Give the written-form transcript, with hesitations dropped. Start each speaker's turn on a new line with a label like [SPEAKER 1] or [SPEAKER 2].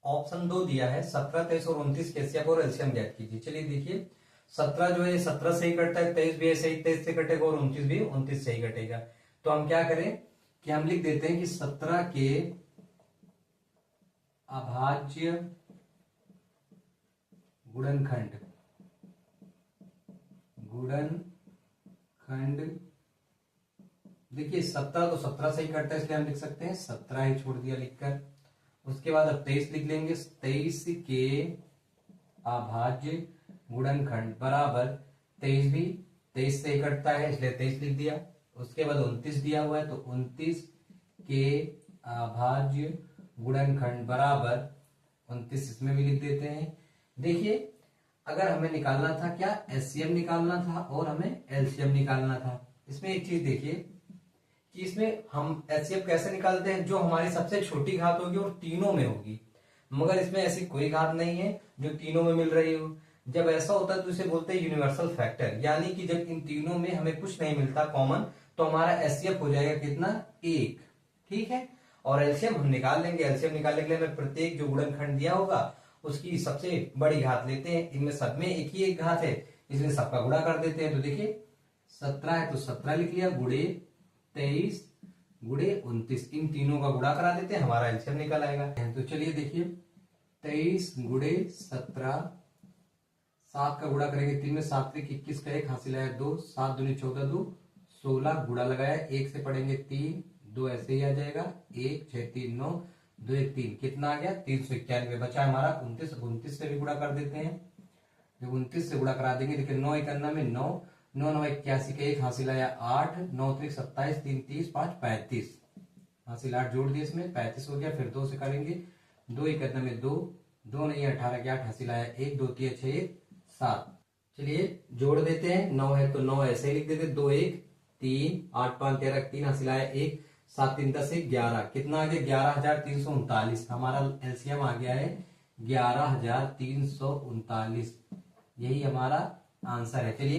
[SPEAKER 1] Option 2 दिया है 17, 23 और 29 के एचसीएफ और एलसीएम ज्ञात कीजिए। चलिए देखिए 17 जो है 17 से ही कटता है, 23 भी ऐसे ही 23 से कटेगा और 29 भी 29 से ही कटेगा। तो हम क्या करें कि हम लिख देते हैं कि 17 के अभाज्य गुणनखंड देखिए 17 तो 17 से ही कटता है, इसलिए हम लिख सकते हैं 17 ही छोड़ दिया लिखकर। उसके बाद अब 23 लिख लेंगे, 23 के अभाज्य गुणनखंड बराबर 23 भी 23 से ही कटता है, इसलिए 23 लिख दिया। उसके बाद 29 दिया हुआ है तो 29 के अभाज्य गुणनखंड बराबर 29 इसमें भी लिख देते हैं। देखिए अगर हमें निकालना था क्या, एलसीएम निकालना था और हमें एलसीएम निकालना था। इसमें एक चीज देखिए कि इसमें हम एलसीएम कैसे निकालते हैं, जो हमारी सबसे छोटी घात होगी और तीनों में होगी, मगर इसमें ऐसी कोई घात नहीं है जो तीनों में मिल रही हो। जब ऐसा होता है तो इसे बोलते हैं यूनिवर्सल फैक्टर, यानी कि जब इन तीनों में हमें कुछ नहीं मिलता कॉमन, तो हमारा एचसीएफ हो जाएगा कितना, 1। ठीक है, और एलसीएम हम निकाल लेंगे। एलसीएम निकालने के लिए हमें प्रत्येक जो गुणनखंड दिया होगा उसकी सबसे बड़ी घात लेते हैं। इनमें सब में एक ही एक घात है, इसलिए सबका गुणा कर देते हैं। तो देखिए 17 है तो 17 लिख लिया, गुणे 23 गुणे 29, इन तीनों का गुणा करा देते हैं, हमारा एलसीएम निकल आएगा। तो चलिए देखिए 23 गुणे 17, 7 का गुणा करेंगे 3 में, 7 3 21 का 1 हासिल आया 2, 7 दूनी 14 2 16, गुणा लगाया 1 से पढ़ेंगे 3 2 ऐसे ही आ जाएगा, 1 6 3 9 2 1 3, कितना आ गया 391 बचा हमारा 29। 29 से भी गुणा कर देते हैं, जब 29 से गुणा करा देंगे देखिए 9 51 में 9 9 9 81 का 1 हासिल आया 8 9 3 27 3 30 5 35 हासिल 8 जोड़ दिए, इसमें 35 हो गया। फिर 2 से करेंगे 2 51 में 2 2 नहीं 18 के 8 हासिल आया 1 2 3 6 1 7। चलिए जोड़ देते हैं, 9 है तो 9 ऐसे ही लिख देते, 2 1 3 8 5 13 3 हासिल आया 1 7 3 10 11, कितना आ गया 11,339। हमारा एलसीएम आ गया है 11,339, यही हमारा आंसर है। चलिए